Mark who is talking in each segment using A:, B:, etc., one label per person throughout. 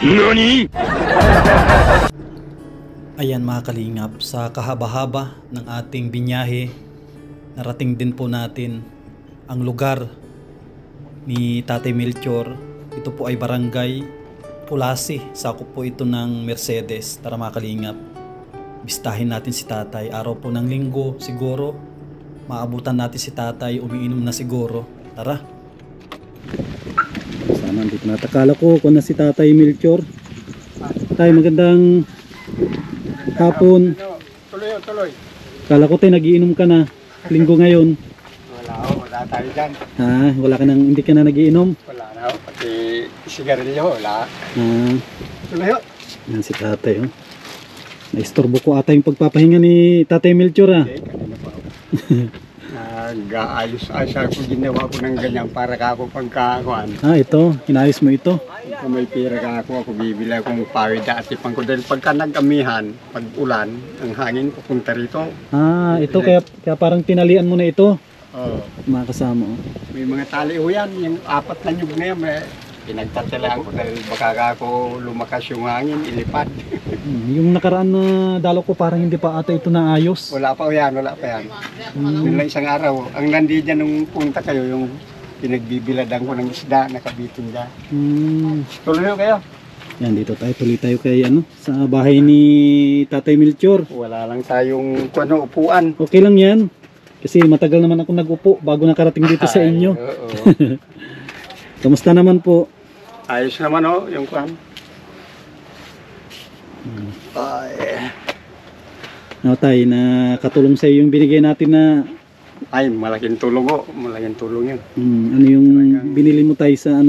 A: NANI?!
B: Ayan mga kalingap, sa kahaba-haba ng ating binyahe, narating din po natin ang lugar ni Tatay Melchor. Ito po ay Barangay Pulasi, sakop po ito ng Mercedes. Tara mga kalingap, bistahin natin si Tatay. Araw po ng linggo, siguro maabutan natin si Tatay, umiinom na siguro. Tara. Sana dito na. Takala ko kung na si Tatay Melchor. Tay, magandang hapon.
C: Tuloy.
B: Kala ko tayo nagiinom ka na. Linggo ngayon.
C: Wala tayo dyan.
B: Wala ka nang, hindi ka na nagiinom.
C: Wala na, pati sigarilyo, wala. Tuloy.
B: Yan si Tatay. Oh. Naistorbo ko ata yung pagpapahinga ni Tatay Melchor.
C: Okay, kanina pa ako. Nag-aayos-ayos ako, ginawa ko ng ganyan para ka ako pagkakuan.
B: Ito, inayos mo ito.
C: Kung may pera ka ako bibili akong pawid at ipang ko. Dahil pagka nag-amihan, pag ulan, ang hangin pupunta rito.
B: Ito kaya parang tinalian mo na ito.
C: Oo.
B: Mga kasama. Oh.
C: May mga tali ho yan, yung 4 na nyug na yan, pinagtatalaan ko dahil baka ako lumakas yung hangin, ilipad.
B: Yung nakaraan na dalo ko parang hindi pa ata ito naayos.
C: Wala pa yan. Yun lang isang araw. Ang nandi dyan nung punta kayo, yung pinagbibiladan ko ng isda, nakabitin dyan. Tuloy kayo.
B: Yan, dito tayo, tuloy tayo kay sa bahay ni Tatay Melchor.
C: Wala lang tayong upuan.
B: Okay lang yan. Kasi matagal naman ako nag-upo bago nakarating dito sa inyo.
C: Oo.
B: Kamusta naman po?
C: Ayos naman yung kwan.
B: Tay, nakatulong sa iyo yung binigay natin na...
C: Ay, malaking tulong malaking tulong yun.
B: Ano yung binili mo tayo sa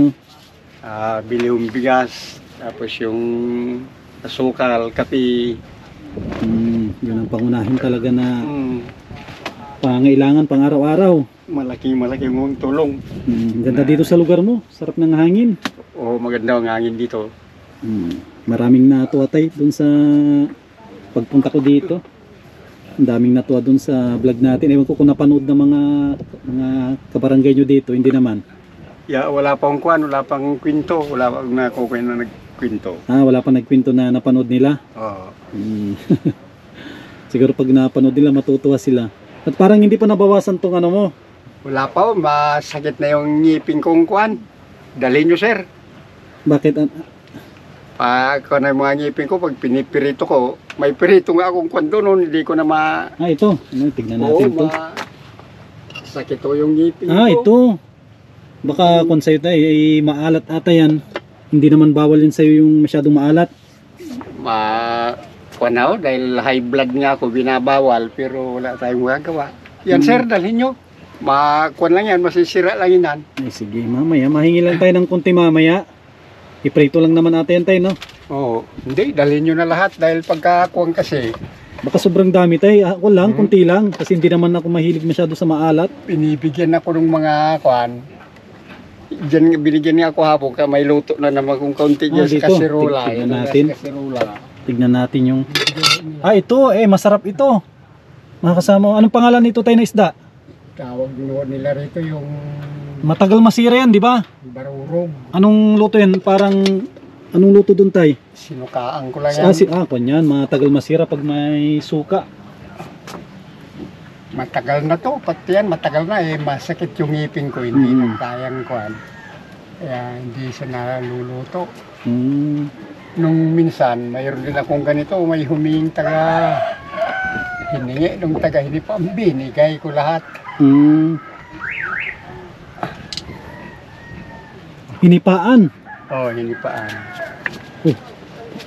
C: Bili yung bigas, tapos yung asukal, kape.
B: Yun ang pangunahin talaga na pangailangan pang araw-araw.
C: Malaking tulong.
B: Ganda dito sa lugar mo, sarap ng hangin.
C: Oo, maganda ang hangin dito.
B: Maraming natuwa tayo dun sa pagpunta ko dito. Ang daming natuwa dun sa vlog natin. Ewan ko kung napanood ng mga kabarangay nyo dito, hindi naman.
C: Wala pang kwan, wala pang kwento, wala pang nakukuha na nagkwento.
B: Wala pang nagkwento na napanood nila?
C: Oo.
B: Siguro pag napanood nila, matutuwa sila. At parang hindi pa nabawasan tong mo.
C: Wala pa, masakit na yung ngipin kong kwan. Dalhin nyo, sir.
B: Bakit?
C: Pag yung mga ngipin ko, pag pinipirito ko, may pirito nga akong kwan doon, hindi ko na
B: ito. Tignan natin ito.
C: Sakit ko yung ngipin ko.
B: Ito. Baka kung sa'yo tayo, ay maalat ata yan. Hindi naman bawal yun sa'yo yung masyadong maalat.
C: Dahil high blood nga ako, binabawal, pero wala tayong magagawa. Yan, sir, dalhin nyo. Lang yan, masisira lang yan.
B: Ay, sige, mamaya. Mahingi lang tayo ng konti mamaya. Iprito lang naman natin tayo, no?
C: Oo. Hindi, dalhin nyo na lahat dahil pagkakuhan kasi.
B: Baka sobrang dami tayo. Ako lang, konti lang. Kasi hindi naman ako mahilig masyado sa maalat.
C: Binibigyan ako ng mga kuhan. Diyan binigyan niya ako hapon, may luto na naman kung kaunti dyan sa kasirola.
B: Tignan natin. Tignan natin yung... ito, masarap ito. Mga kasama, anong pangalan nito tayo na isda?
C: Tawag nila rito yung...
B: Matagal masira yan, di ba?
C: Barurog.
B: Anong luto yan? Anong luto dun tayo?
C: Sinukaan ko lang yan.
B: Kanyan, matagal masira pag may suka.
C: Matagal na to, pati yan, matagal na masakit yung ngipin ko, hindi na kayang kuhan. Kaya hindi siya naluluto. Nung minsan, mayroon din akong ganito, may huminging hiningi nung hindi pa, binigay ko lahat.
B: Hinipaan?
C: Oo, hinipaan.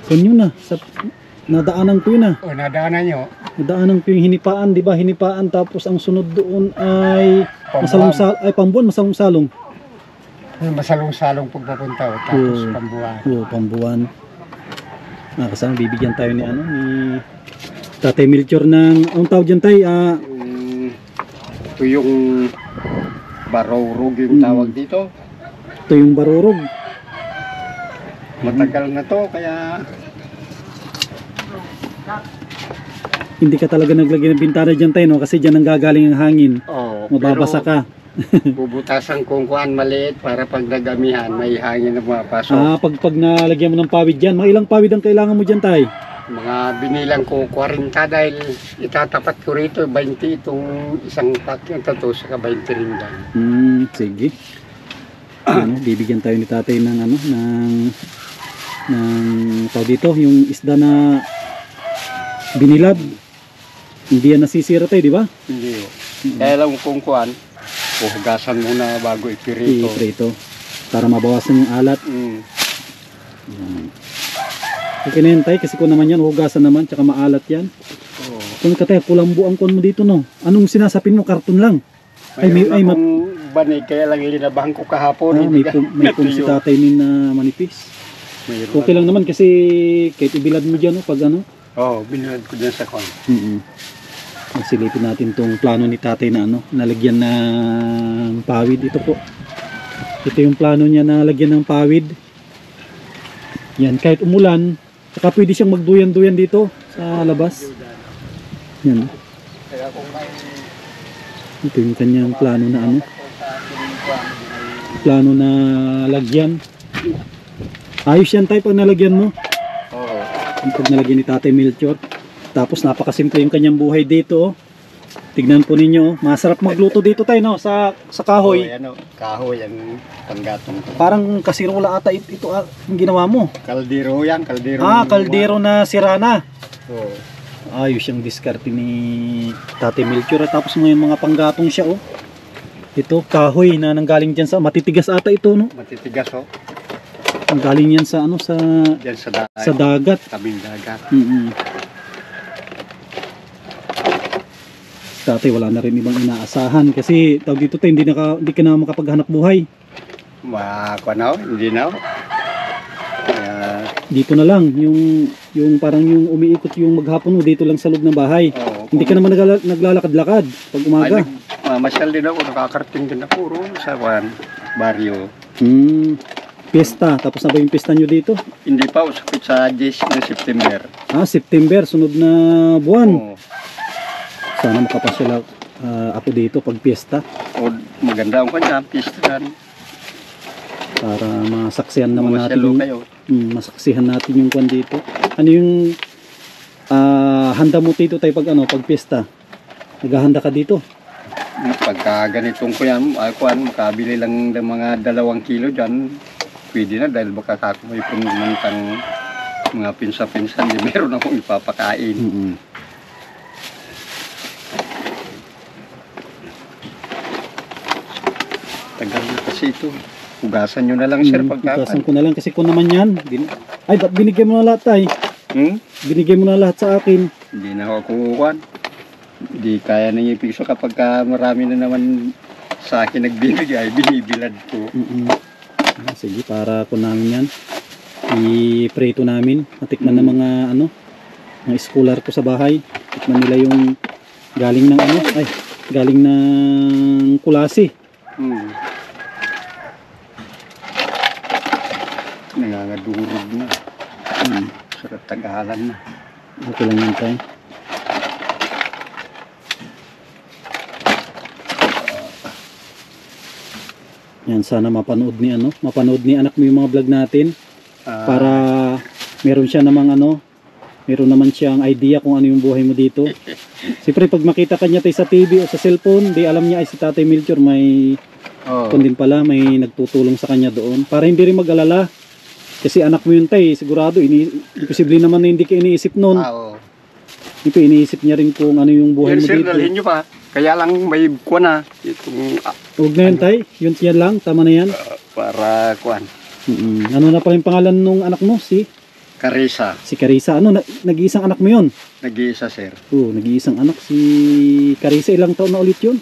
B: Kanyo na, nadaanan ko yun
C: Nadaanan nyo?
B: Nadaanan ko yung hinipaan, di ba? Hinipaan, tapos ang sunod doon ay pambuan, masalong-salong.
C: Masalong-salong pagpapunta, tapos pambuan.
B: Pambuan. Kasama, bibigyan tayo ni Tatay Melchor ng, anong tawag dyan tayo?
C: Ito yung barurog yung tawag dito.
B: Ito yung barurog.
C: Matagal na to, kaya...
B: Hindi ka talaga naglagay ng bintana dyan tayo, no? Kasi dyan ang gagaling ang hangin.
C: Oo.
B: Mababasa ka.
C: Bubutasan kung kuan maliit para pag nagamihan, may hangin na pumapasok.
B: Pag nalagyan mo ng pawid dyan, mga ilang pawid ang kailangan mo dyan, tay?
C: Mga binilang ko 40 dahil itatapat ko rito 20 itong isang pack yung tato saka 20 rin lang.
B: Sige. Ano, bibigyan tayo ni tatay ng ano, ng tawag dito, yung isda na binilad. Hindi yan nasisira tayo, di ba?
C: Hindi. Kaya lang kung kuan, hugasan muna bago ipirito.
B: Iprito. Para mabawasan yung alat. Okay na yun, tay, kasi kung naman yan, hugasan naman, tsaka maalat yan.
C: Oo.
B: Kung ka tayo, pulambo ang kon mo dito, no? Anong sinasapin mo? Karton lang?
C: Mayroon akong banig, kaya lang linabahan ko kahapon.
B: may pum si tatay min na manipis.
C: Mayroon
B: Okay lang naman kasi kahit ibilad mo dyan, no? Pag ano?
C: Oo, binilad ko dyan sa kuan.
B: Silipin natin tong plano ni tatay na ano, nalagyan ng pawid. Ito po. Ito yung plano niya na lagyan ng pawid. Yan, kahit umulan, saka pwede siyang magduyan-duyan dito sa labas. Yan.
C: Kaya kung may
B: Ito yung kanyang plano na ano. Plano na lagyan. Ayos yan tayo pag nalagyan mo.
C: oo.
B: Pag nalagyan ni Tatay Melchor. Tapos napakasimple yung kanyang buhay dito. Oh. Tignan po ninyo. Oh. Masarap magluto dito tayo, no? Sa kahoy.
C: Ano, kahoy ang panggatong.
B: Parang kasirola ata ito yung ginawa mo.
C: Kaldero yan, kaldero.
B: Kaldero na sirana.
C: Oo.
B: Ayos yung diskarte ni Tatay Melchor. Tapos may mga panggatong siya, oh. Ito, kahoy na nanggaling dyan sa matitigas ata ito, no?
C: Matitigas, oh.
B: Nanggaling yan sa ano, sa
C: Diyan sa
B: dagat.
C: tabing dagat.
B: Tatay, wala na rin ibang inaasahan kasi tawag dito tayo, hindi ka na makapaghanap buhay.
C: Hindi na. Kaya,
B: Dito na lang yung parang yung umiikot yung maghapon mo dito lang sa loob ng bahay. Hindi ka naman naglalakad-lakad pag umaga.
C: masyal din ako, nakakarating din ako roon sa baryo.
B: Piyesta, tapos na ba yung piyesta nyo dito?
C: Hindi pa, usapit sa 10 ng September.
B: September, sunod na buwan.
C: Oo.
B: Sana makapasyal ako dito pag piyesta
C: O, maganda ang kanya, pistahan.
B: para masaksihan naman natin
C: Masyalo
B: yung,
C: kayo.
B: masaksihan natin yung kwan dito. Ano yung handa mo dito tayo pag pag piyesta? Naghahanda ka dito?
C: Pagka ganitong kuyan, makabili lang ng mga 2 kilo dyan, pwede na dahil baka ako may pumantang mga pinsa-pinsan, meron akong ipapakain. Tagal na kasi ito. Hugasan nyo na lang, sir,
B: Hugasan ko na lang kasi kung naman yan. Ba't binigay mo na lahat tayo? Binigay mo na lahat sa akin.
C: Hindi na ako kukuhan. Hindi kaya nang ipiso kapag marami na naman sa akin nagbibigay, binibilad ko.
B: Sige, para ko namin yan. I-preto namin. Matikman ng mga mga scholar ko sa bahay. Tikman nila yung galing ng galing ng kulasi.
C: Nangangadurog na. Sa Tagalan na.
B: Okay lang yan tayo. Yan, sana mapanood ni anak mo yung mga vlog natin para meron siya namang meron naman siyang idea kung ano yung buhay mo dito. Siyempre pag makita kanya tayo sa TV o sa cellphone, di alam niya ay si Tatay Melchor may kung din pala may nagtutulong sa kanya doon para hindi rin mag-alala. Kasi anak mo yun tay, sigurado imposible naman na hindi ka iniisip noon. Ito iniisip niya rin kung ano yung buhay mo
C: sir,
B: dito.
C: dalhin nyo pa. Kaya lang may kuwan na. Itong,
B: Huwag na yun tay, yun yan lang, tama na yan.
C: para kuwan.
B: Ano na pala yung pangalan nung anak mo? Si
C: Carissa.
B: Carissa. Nag-iisang anak mo yun?
C: Nag-iisa, sir.
B: Oo, nag-iisang anak. Si Carissa, ilang taon na ulit yun?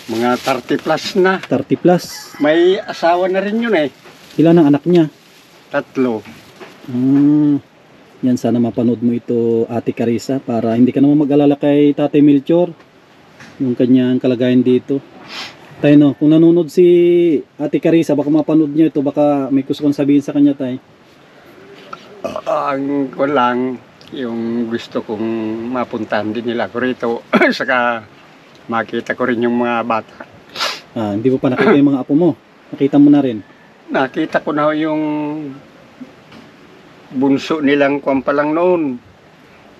C: Mga 30 plus na.
B: 30 plus.
C: May asawa na rin yun eh.
B: Ilan ang anak niya?
C: 3.
B: Yan, sana mapanood mo ito, Ate Carissa, para hindi ka naman mag-alala kay Tatay Melchor yung kanyang kalagayan dito. Tayo no, kung nanonood si Ate Carissa, baka mapanood niya ito, baka may gusto kong sabihin sa kanya tay.
C: Ang ko lang, yung gusto kong mapuntahan din nila ko rito. Saka makita ko rin yung mga bata.
B: Hindi mo pa nakita yung mga apo mo. Nakita mo na rin.
C: Nakita ko na yung bunso nilang kwan pa lang noon.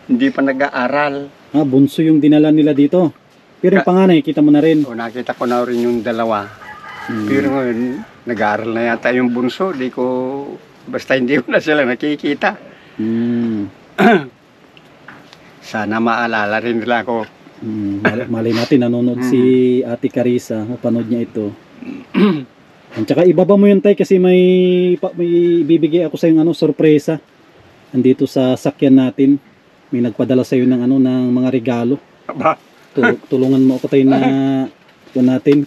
C: Hindi pa nag-aaral.
B: Bunso yung dinala nila dito. Pero yung panganay, kita mo na rin.
C: O, nakita ko na rin yung dalawa. Pero ngayon, nag-aaral na yata yung bunso. Basta hindi ko na sila nakikita. Sana maalala rin nila ako.
B: Malay natin, nanonood si Ate Carissa. Mapanood niya ito. At saka ibaba mo yun, tay, kasi may bibigay ako sa yung sorpresa. Andito sa sakyan natin. May nagpadala sa iyo ng ng mga regalo.
C: Aba.
B: Tulungan mo ako, tay, na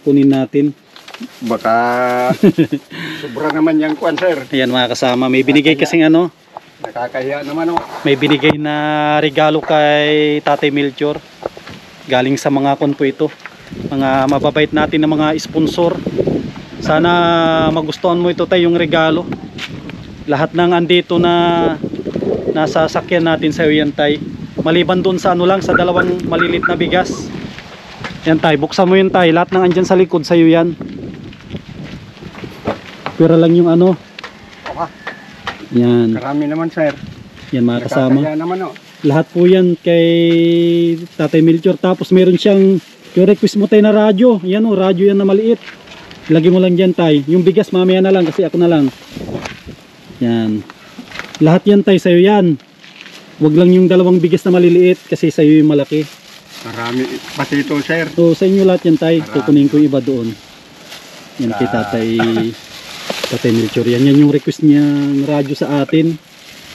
B: kunin natin.
C: Baka sobra naman yung kwan, sir.
B: Ayan, mga kasama, may binigay kasing
C: nakakahiya naman,
B: may binigay na regalo kay Tatay Melchor. Galing sa mga po ito, mga mababait natin na mga sponsor. Sana magustuhan mo ito, tay, yung regalo. Lahat ng andito na nasa sakyan natin sa iyo yan, tay. Maliban doon sa lang, sa dalawang malilit na bigas. Yan, tay, buksan mo yun, tay. Lahat ng andyan sa likod sa iyo yan. Pero lang yung yan.
C: Karami naman, sir.
B: Yan, mga kasama.
C: Nakakahiya naman,
B: Lahat po yan kay Tatay Melchor. Tapos meron siyang yung request mo, tay, na radyo. Yan, radyo yan na maliit. Lagi mo lang dyan, tay. Yung bigas mamaya na lang kasi ako na lang. Yan. Lahat yan, tay, sa'yo yan. Huwag lang yung dalawang bigas na maliliit kasi sa'yo yung malaki.
C: Marami. Pati ito, sir.
B: So sa inyo lahat yan, tay. Kukunin ko iba doon. Yan kay Tatay Melchor. Yan yung request niya ng radyo sa atin.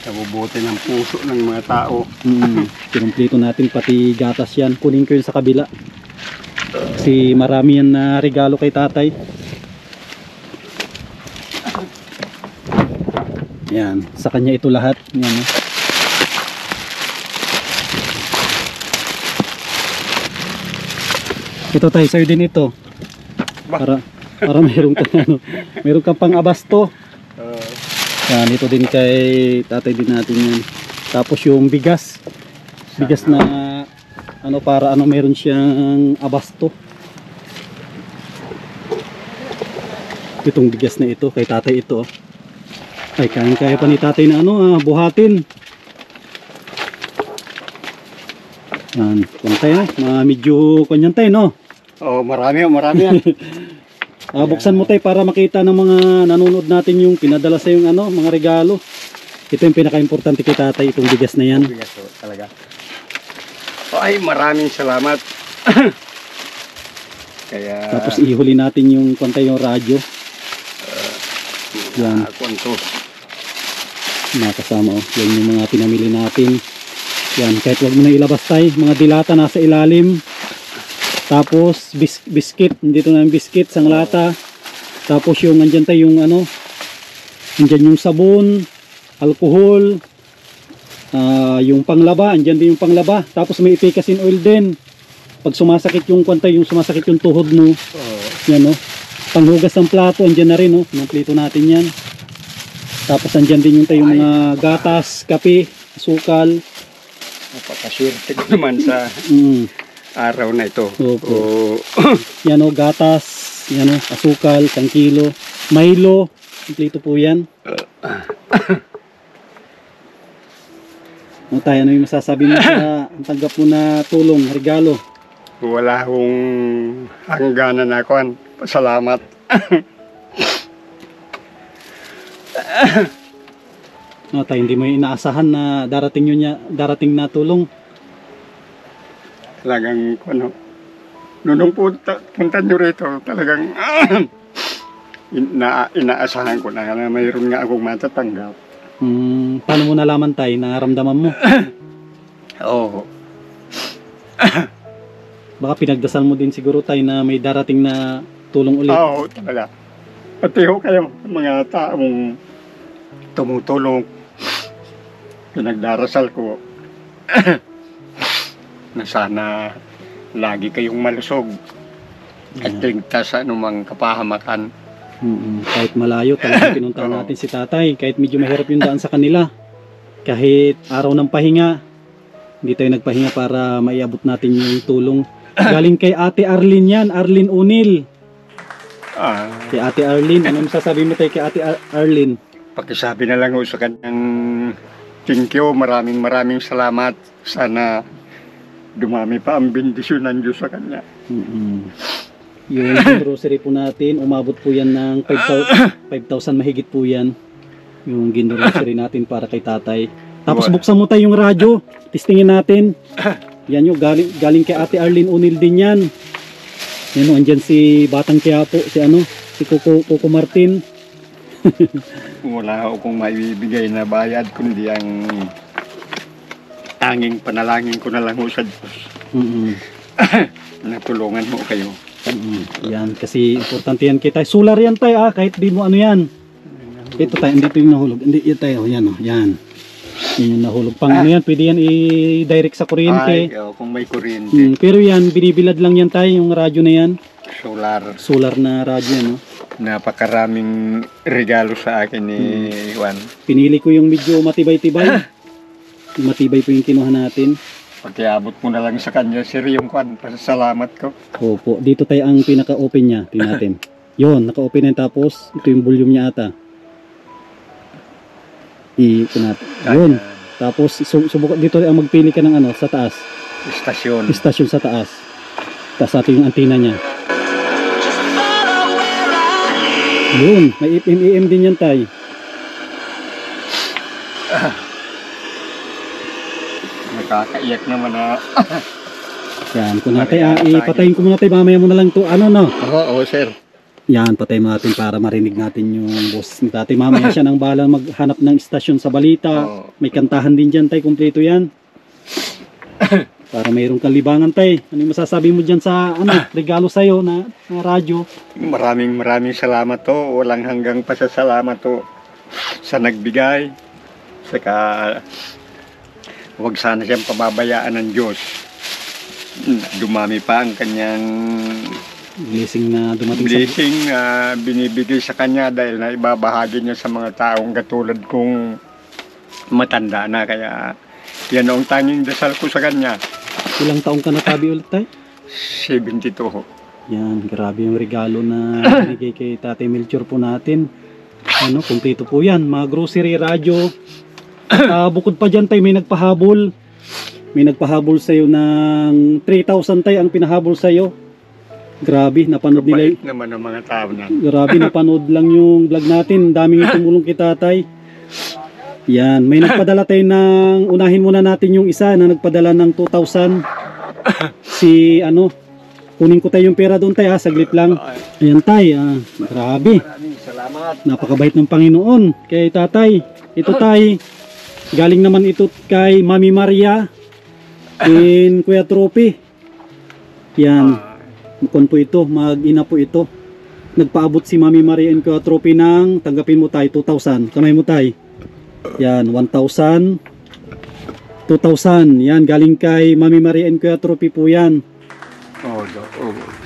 C: Nabubuti ng puso ng mga tao.
B: Kinumpleto natin pati gatas yan. Kunin ko yun sa kabila. Kasi marami yan na regalo kay tatay. Yan. Sa kanya ito lahat. Yan. Ito, tay, sa'yo din ito. Para meron kang meron kang pang-abasto. Yan, ito din kay tatay din natin yan. Tapos yung bigas na para meron siyang abasto. Itong bigas na ito kay tatay ito. Ay, kaya pa ni tatay na buhatin. Yan, kuntay na. Medyo kanyan tayo, no?
C: Marami yan.
B: Buksan mo, tayo, para makita ng mga nanonood natin yung pinadala sa yung mga regalo. Ito yung pinaka-importante kay tatay, itong bigas na yan.
C: Bigas talaga. Ay, maraming salamat.
B: Tapos ihuli natin yung kuntay, yung radyo. Yan. Mga kasama, yan yung mga pinamili natin. Yan, kahit wag mo na ilabas, tayo. Mga dilata nasa ilalim. Tapos biscuit, dito na yung biscuit, sang lata. Tapos yung andyan tayo yung andyan yung sabon, alcohol, yung panglaba, andyan din yung panglaba. Tapos may efficacy oil din. Pag sumasakit yung yung sumasakit yung tuhod mo. Yan, panghugas ng plato, andyan na rin, Pinaplito natin yan. Tapos andyan din yung tayong mga gatas, kape, asukal.
C: Napakaswerte ko naman sa araw na ito.
B: Yan, gatas, yan, asukal, 1 kilo, Milo, kompleto po yan. Tayo, ano yung masasabi mo sa tanggap mo na tulong, regalo?
C: Wala akong hangganan na kuan. Salamat.
B: Tayo, hindi mo inaasahan na darating na tulong.
C: Talagang nung punta nyo rito, talagang inaasahan ko na mayroon nga akong matatanggap.
B: Paano mo nalaman, tayo, naramdaman mo?
C: Oo.
B: Baka pinagdasal mo din siguro, tayo, na may darating na tulong ulit.
C: Oo, talaga. Pati ho kayo, mga taong tumutulong, pinagdarasal ko na sana lagi kayong malusog at ligtas sa anumang kapahamakan.
B: Kahit malayo, talagang pinuntahan natin si tatay. Kahit medyo mahirap yung daan sa kanila. Kahit araw ng pahinga, hindi tayo nagpahinga para maiabot natin yung tulong. Galing kay Ate Arlene yan, Arlene Unil. Kay Ate Arlene, anong sasabi mo tayo kay Ate Arlene?
C: Pakisabi na lang ho sa kanyang thank you, maraming salamat. Sana dumami pa ang bendisyon ng Diyos sa kanya.
B: Yung grocery po natin, umabot po yan ng 5,000 mahigit po yan. Yung grocery natin para kay tatay. Tapos buksan mo tayo yung radyo, testingin natin. Yan yung galing kay Ate Arlene Unil din yan. Yan o, andyan si Batang Quiapo, si Coco Martin.
C: Wala akong maibibigay na bayad kundi ang tanging panalangin ko na lang ho sa Diyos. Natulungan mo kayo.
B: Yan, kasi importante yan kita. Solar yan tayo kahit di mo ano yan. Ito tayo, hindi ito yung nahulog. Hindi, ito tayo, yan o, yan. Yan yung nahulog. Pang ano yan, pwede yan i-direct sa kuryente.
C: Kung may kuryente.
B: Pero yan, binibilad lang yan tayo, yung radyo na yan. Solar na radyo yan, no?
C: Napakaraming regalo sa akin ni Juan.
B: Pinili ko yung medyo matibay-tibay. Matibay po yung kinuha natin.
C: Pagkiabot mo na lang sa kanya, sir, yung Juan. Pasasalamat ko.
B: Opo, dito tayo ang pinaka-open niya. Tingnan natin. Yun, naka-open na yun. Tapos, ito yung volume niya ata. Ito natin. Yun. Tapos, subukan dito ang magpili ka ng sa taas. Istasyon sa taas. Tapos ato yung antenna niya. Yun, may FM din yan tayo.
C: Nakakaiyak naman na.
B: Yan, kung natin, ipatayin ko muna tayo, mamaya mo na lang to,
C: Oo, sir.
B: Yan, patayin mo natin para marinig natin yung boss ni tatay. Mamaya siya nang bahala maghanap ng istasyon sa balita. May kantahan din dyan tayo, kompleto yan. Para mayroong kalibangan tayo. Ano yung masasabi mo dyan sa regalo sa'yo na radyo?
C: Maraming salamat to. Walang hanggang pasasalamat to sa nagbigay. Saka huwag sana siyang pababayaan ng Diyos. Dumami pa ang kanyang
B: blessing na dumating
C: na binibigay sa kanya dahil na ibabahagi niya sa mga taong katulad kong matanda na. Kaya yan ang tanging dasal ko sa kanya.
B: Ilang taong ka natabi ulit tayo?
C: 72 ho.
B: Yan, grabe yung regalo na binigay kay Tatay Melchor po natin. Kompleto po yan. Mga grocery, radyo. Bukod pa dyan tayo, may nagpahabol. May nagpahabol sa'yo ng 3,000 tayo ang pinahabol sa'yo. Grabe, napanood nila.
C: Kabait naman ang mga tao na.
B: Grabe, napanood lang yung vlog natin. Daming tumulong kay tatay. Yan, may nagpadala tayo ng, unahin muna natin yung isa na nagpadala ng 2,000. Kunin ko tayo yung pera doon tayo, saglit lang. Ayan tayo, grabe.
C: Maraming salamat.
B: Napakabait ng Panginoon kay tatay. Ito tayo, galing naman ito kay Mami Maria in Kuya Trophy. Yan, po ito, mag-ina po ito. Nagpaabot si Mami Maria in Kuya Trophy ng, tanggapin mo tayo, 2,000. Kamay mo tayo. Yan, 1,000, 2,000. Yan, galing kay Mami Maria and Kuya Trophy po yan.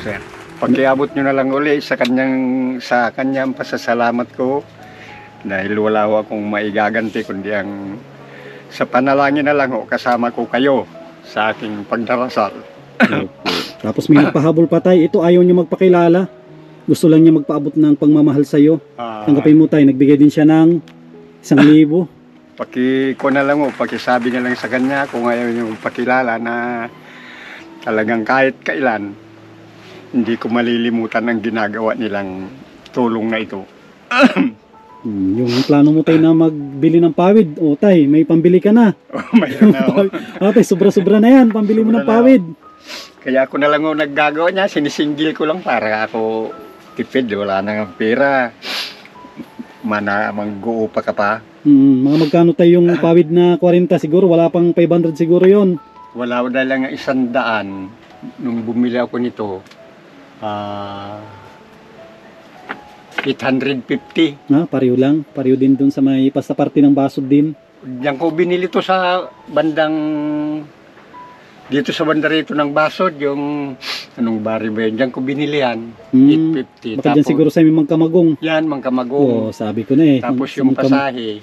C: Sir. Pagkiabot nyo na lang uli sa kanyang pasasalamat ko dahil wala ho akong maigaganti kundi ang sa panalangin na lang ho, kasama ko kayo sa aking pagdarasal.
B: Tapos may nagpahabol pa tayo. Ito ayaw niya magpakilala. Gusto lang niya magpaabot ng pagmamahal sa'yo. Tanggapin mo tayo, nagbigay din siya ng 1,000.
C: Pakisabi na lang sa kanya kung ayaw niyo pakilala na talagang kahit kailan hindi ko malilimutan ang ginagawa nilang tulong na ito.
B: Yung plano mo tayo na magbili ng pawid, tay, may pambili ka na.
C: Mayroon na ako.
B: Tay, sobra-sobra na yan, pambili mo ng pawid.
C: Kaya ako na lang naggagawa niya, sinisinggil ko lang para ako tipid, wala nang pera. Mag-uupa ka pa.
B: Mga magkano tayo yung pawid na 40 siguro, wala pang 500 siguro yon.
C: Wala lang 100 nung bumili ako nito. 850.
B: Pareho lang, pareho din dun sa may pasaparte ng basod din.
C: Diyan ko binili to sa bandang dito sa banda rito ng basod, yung anong bari ba yun? Diyan ko binili yan, 850.
B: Baka dyan siguro sa may Mangkamagong.
C: Yan, Mangkamagong.
B: Sabi ko na eh.
C: Tapos yung pasahe,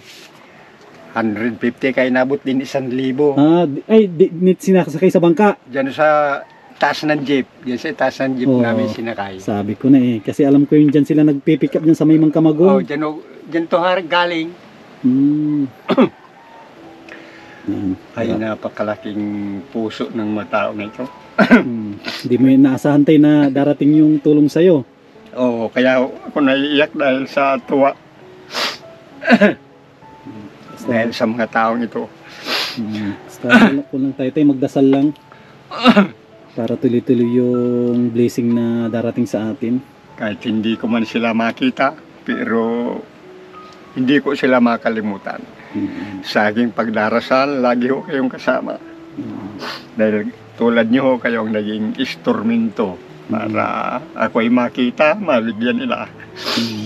C: 150 kaya nabot din 1,000.
B: Sinakasakay sa bangka.
C: Diyan sa taas ng jeep. Yan sa taas ng jeep
B: Oo.
C: namin sinakay.
B: Sabi ko na eh. Kasi alam ko yung dyan sila nagpipick up dyan sa may
C: Oh,
B: Mangkamagong.
C: dyan to galing.
B: Hmm. Yan.
C: Ay, napakalaking puso ng mga tao na ito.
B: Hindi mo yun naasahan tayo na darating yung tulong sa'yo.
C: Oo, kaya ako naiiyak dahil sa tuwa. Dahil sa mga taong ito.
B: Basta kung lang tayo magdasal lang para tuloy-tuloy yung blessing na darating sa atin.
C: Kahit hindi ko man sila makita, pero hindi ko sila makalimutan. Sa aking pagdarasal, lagi ko kayong kasama. Dahil tulad niyo ho, kayong naging instrumento para ako ay makita, maligyan nila.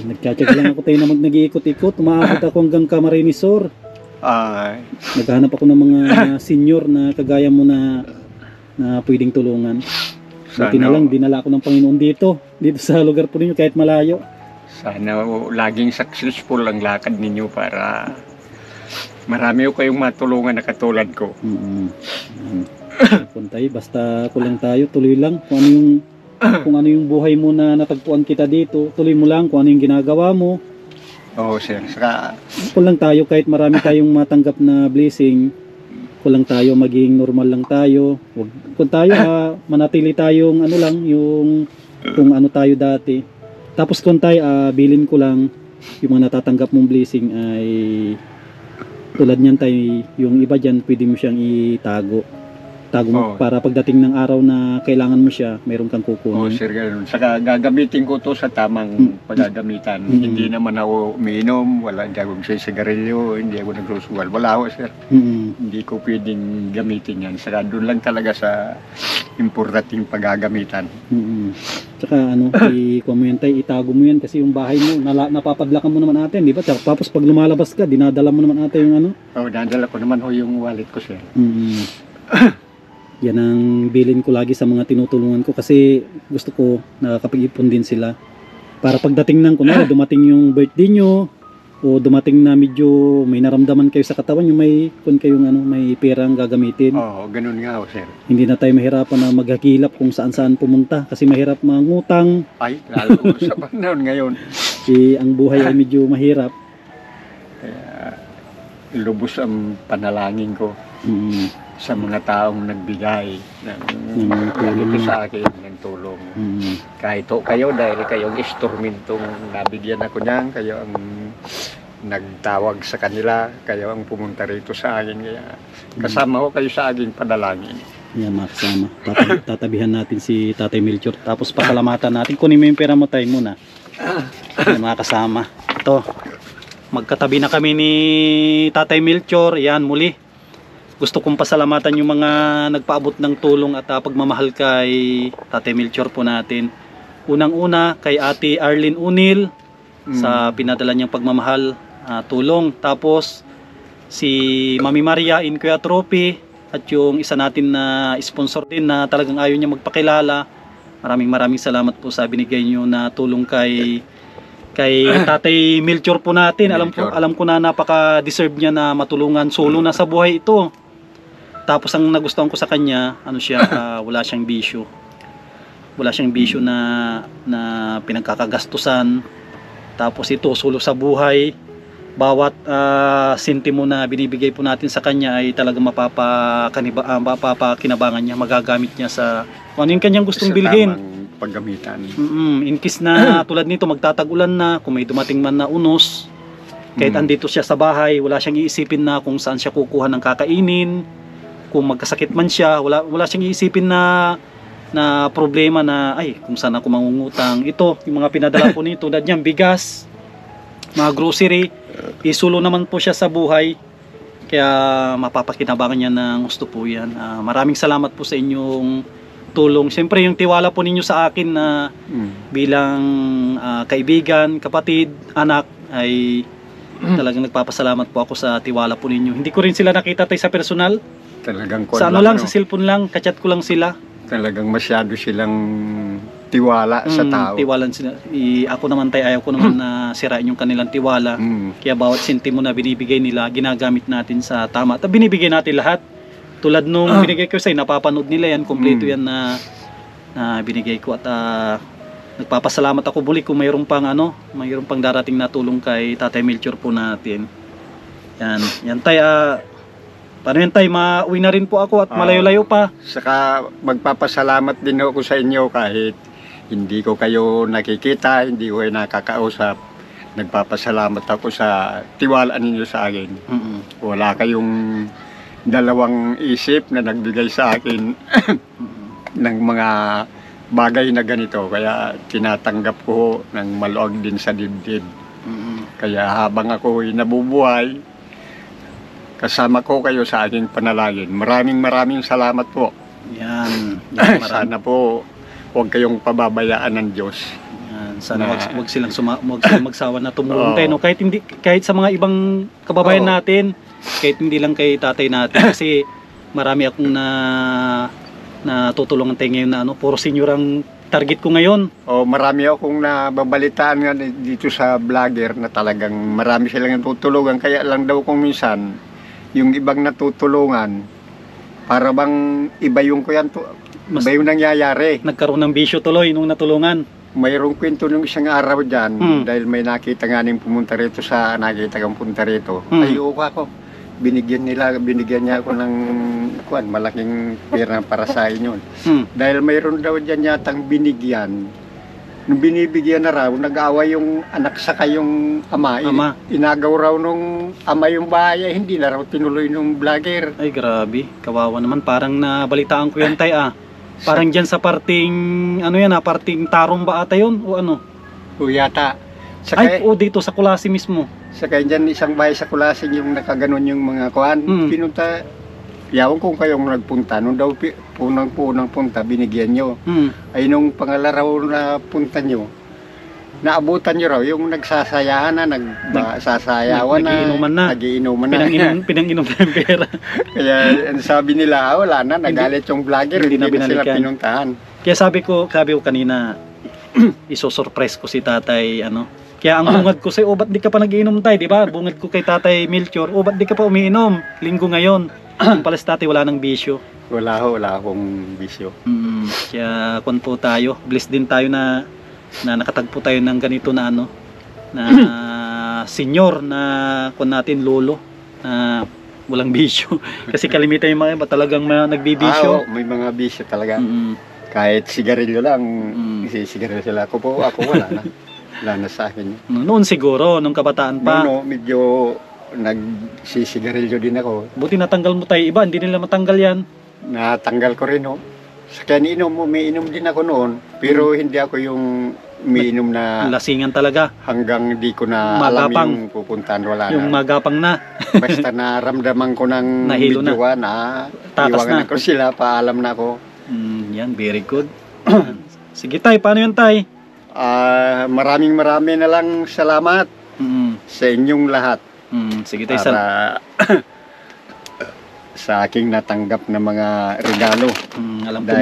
B: Nagchatchat lang ako tayo na nag-iikot-ikot. Umaabot ako hanggang Camarines Sur.
C: Ay,
B: Naghahanap ako ng mga senior na kagaya mo na pwedeng tulungan. Buti na lang, dinala ako ng Panginoon dito sa lugar po ninyo kahit malayo.
C: sana laging successful ang lakad ninyo para marami ko kayong matulungan na katulad ko.
B: Kung tayo, basta kulang tayo, tuloy lang. Kung ano yung buhay mo na natagpuan kita dito, tuloy mo lang kung ano yung ginagawa mo.
C: Oo, sir. Saka,
B: Kulang tayo kahit marami tayong matanggap na blessing. Kulang tayo, maging normal lang tayo. Kung tayo, manatili tayong ano lang, yung kung ano tayo dati. Tapos kung tayo, bilin ko lang, yung mga natatanggap mong blessing ay tulad niyan tayo, yung iba dyan, pwede mo siyang itago. Tago mo para pagdating ng araw na kailangan mo siya, mayroon kang kukunin.
C: sir, ganun. Saka gagamitin ko to sa tamang paggagamitan. Hindi naman ako umiinom, wala, hindi ako sigarilyo, hindi ako nagsusugal. Wala ako, sir. Hindi ko pwedeng gamitin yan. Saka doon lang talaga sa importanteng paggagamitan.
B: Tsaka kuha mo yan tayo, itago mo yan kasi yung bahay mo, napapadlakan mo naman natin, di ba? Tapos pag lumalabas ka, dinadala mo naman natin yung ano.
C: Dadala ko naman yung wallet ko, sir.
B: Yan ang bilin ko lagi sa mga tinutulungan ko kasi gusto ko nakakapag-ipon din sila. Para pagdating ng kunwari dumating yung birthday nyo o dumating na medyo may naramdaman kayo sa katawan nyo, may may perang gagamitin.
C: Oo, ganun nga sir.
B: Hindi na tayo mahirapan na maghagilap kung saan-saan pumunta kasi mahirap mangutang.
C: Ay, lalo sa panahon ngayon.
B: Ang buhay ay medyo mahirap.
C: Kaya lubos ang panalangin ko. Sa mga taong nagbigay ng tulong sa akin ng tulong. Kahit kayo dahil kayong instrumentong nabigyan ako niyan, kayo ang nagtawag sa kanila, kayo ang pumunta rito sa akin. Kaya kasama ko kayo sa aking panalangin.
B: Yan, makasama. Tatabihan natin si Tatay Melchor. Tapos pasalamatan natin. Kunin mo yung pera mo tayo muna. Yan, mga kasama. Ito, magkatabi na kami ni Tatay Melchor. Yan, muli. Gusto kong pasalamatan yung mga nagpaabot ng tulong at pagmamahal kay Tatay Melchor po natin. Unang-una kay Ate Arlene Unil sa pinadala niyang pagmamahal, tulong. Tapos si Mami Maria in Kuya Trophy at yung isa natin na sponsor din na talagang ayaw niya magpakilala. Maraming salamat po sa binigay niyo na tulong kay Tatay Melchor po natin. Alam ko na napaka-deserve niya na matulungan, solo na sa buhay ito. Tapos ang nagustuhan ko sa kanya, wala siyang bisyo. Wala siyang bisyo na pinagkakagastusan. Tapos ito, solo sa buhay. Bawat sentimo na binibigay po natin sa kanya ay talagang mapapakinabangan niya, magagamit niya sa kung ano yung kanyang gustong bilhin.
C: Paggamitan.
B: In case na tulad nito magtatagulan na, kung may dumating man na unos, kahit andito siya sa bahay, wala siyang iisipin na kung saan siya kukuha ng kakainin. Kung magkasakit man siya, wala siyang iisipin na problema na kung saan ako mangungutang. Ito, yung mga pinadala po nito, tulad niyan, bigas, mga grocery, isulo naman po siya sa buhay. Kaya mapapakinabangan niya ng gusto po yan. Maraming salamat po sa inyong tulong. Siyempre yung tiwala po ninyo sa akin na bilang kaibigan, kapatid, anak, ay talagang nagpapasalamat po ako sa tiwala po ninyo. Hindi ko rin sila nakita tayo sa personal.
C: Talagang
B: sa sa cellphone lang, kachat ko lang sila.
C: Talagang masyado silang tiwala sa tao.
B: Tiwalan sila. Ako naman tayo, ayaw ko naman na sirain yung kanilang tiwala. Kaya bawat sentimo na binibigay nila, ginagamit natin sa tama. At binibigay natin lahat. Tulad nung binigay ko sa'yo, napapanood nila yan, kompleto yan na na binigay ko at nagpapasalamat ako muli kung mayroon pang mayroon pang darating na tulong kay Tatay Melchor po natin. Yan tay, paano yan tay, mauwi na rin po ako at malayo-layo pa.
C: Saka magpapasalamat din ako sa inyo kahit hindi ko kayo nakikita, hindi ko kayo nakakausap. Nagpapasalamat ako sa tiwala ninyo sa akin. Wala kayong dalawang isip na nagbigay sa akin ng mga bagay na ganito. Kaya tinatanggap ko ng maluwag din sa dibdib. Kaya habang ako'y nabubuhay, kasama ko kayo sa aking panalangin. Maraming salamat po.
B: Yan.
C: Sana po huwag kayong pababayaan ng Diyos.
B: Yan. Sana wag silang magsawa na tumulong tayo. No? Kahit sa mga ibang kababayan natin, kahit hindi lang kay tatay natin. Kasi marami akong natutulungan tayo ngayon na puro senior ang target ko ngayon.
C: Marami akong nababalitaan nga dito sa vlogger na talagang marami silang natutulungan. Kaya lang daw kung minsan, yung ibang natutulungan, para bang iba yung iba yung nangyayari.
B: Nagkaroon ng bisyo tuloy nung natulungan.
C: Mayroong kwento nung isang araw dyan, dahil may nakita nga ning pumunta rito nakita kang punta rito. Ayoko ako. Binigyan niya ako ng malaking pera para sa inyo. Dahil mayroon daw dyan yatang binigyan. Nung binibigyan na raw, nag-away yung anak sa kayong ama. Inagaw raw nung ama yung bahay, hindi na raw tinuloy nung vlogger.
B: Ay grabe, kawawa naman. Parang nabalitaan ko yan tay Parang dyan sa parting, parting Tarong ba ata yun? O ano?
C: O yata.
B: Dito sa Kulasi mismo.
C: Saka dyan isang bahay sa Kulasi yung nakaganon yung mga kuhan. Pinunta, yawan kung kayong nagpunta. Nung daw punang punta, binigyan nyo. Ay nung pangalaraw na punta nyo, naabutan nyo raw yung nagsasayahan na, nagsasayawan na, nagiinuman na.
B: Pinanginom na yung pera.
C: Kaya sabi nila, wala na, nagalit yung vlogger, hindi na sila pinuntahan.
B: Kaya sabi ko kanina, isosurprise ko si tatay, Kaya ang bungad ko sa'yo, ba't di ka pa nagiinom tayo, di ba? Bungad ko kay tatay Melchor, ba't di ka pa umiinom? Linggo ngayon. Yung pala si tatay, wala nang bisyo.
C: Wala akong bisyo.
B: Kaya po tayo, blessed din tayo na nakatagpo tayo ng ganito na senior na natin lolo na walang bisyo. Kasi kalimitan yung mga iba talagang nagbibisyo.
C: May mga bisyo talaga. Kahit sigarilyo lang, sigarilyo sila. Ako wala na. Wala na sa akin.
B: Noon siguro, nung kabataan pa.
C: Medyo nagsisigarilyo din ako.
B: Buti natanggal mo tayo iba, hindi nila matanggal yan.
C: Natanggal ko rin, Sa kaya umiinom din ako noon, pero hindi ako yung umiinom na
B: lasingan talaga.
C: Hanggang di ko na alam yung pupuntahan, wala
B: yung
C: na.
B: Magapang na.
C: Basta naramdaman ko ng videoan na iwangan ko sila, paalam na ako.
B: Yan, very good. Sige tay, paano yan tay?
C: Maraming na lang salamat sa inyong lahat.
B: Sige tay,
C: sa aking natanggap na mga regalo.
B: Alam ko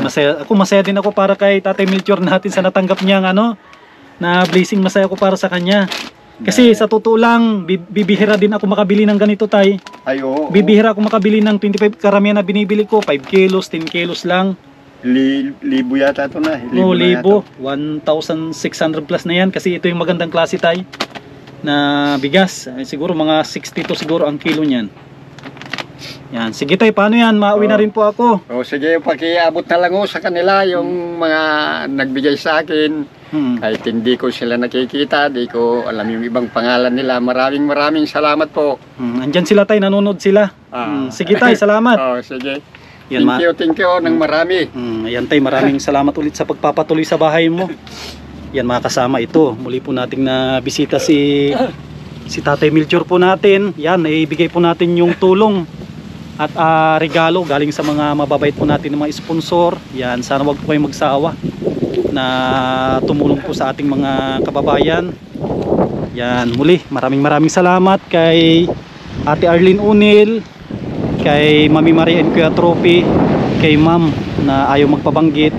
B: masaya. Ako masaya din ako para kay Tatay Melchor natin sa natanggap niyang na blessing. Masaya ako para sa kanya. Kasi sa totoo lang, bibihira din ako makabili ng ganito tay. Bibihira ako makabili ng 25 karamihan na binibili ko, 5 kilos, 10 kilos lang.
C: Libo yata ito na.
B: Libo. 1,600 plus na yan kasi ito yung magandang klase tay na bigas. Siguro mga 60 to siguro ang kilo niyan. Yan, sige tay, paano yan? Mauwi na rin po ako.
C: Sige, pakiabot na lang sa kanila yung mga nagbigay sa akin. Kahit hindi ko sila nakikita, di ko alam yung ibang pangalan nila. Maraming salamat po.
B: Andyan sila tay, nanonood sila. Sige tay, salamat.
C: Sige.
B: Yan,
C: thank you ng marami.
B: Ayan tay, maraming salamat ulit sa pagpapatuloy sa bahay mo. Yan mga kasama, ito. Muli po nating nabisita si Tatay Melchor po natin. Yan, ibigay po natin yung tulong at regalo galing sa mga mababait po natin ng mga sponsor. Yan, sana wag po kayong magsawa na tumulong po sa ating mga kababayan. Yan, muli maraming salamat kay Ate Arlene Unil, kay Mami Maria and Kuya Trophy, kay Ma'am na ayaw magpabanggit,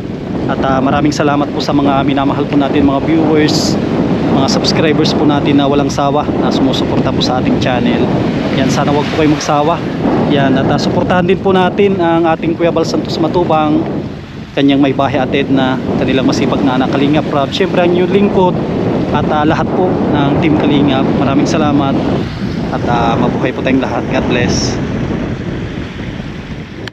B: at maraming salamat po sa mga minamahal po natin mga viewers, mga subscribers po natin na walang sawa na sumusuporta po sa ating channel. Yan, sana wag po kayong magsawa. Yan, at suportahan din po natin ang ating Kuya Bal Santos Matubang kanyang may bahay atid na kanilang masipag na anak Kalingap Rab. Siyempre ang inyong lingkod at lahat po ng Team Kalingap. Maraming salamat at mabuhay po tayong lahat. God bless.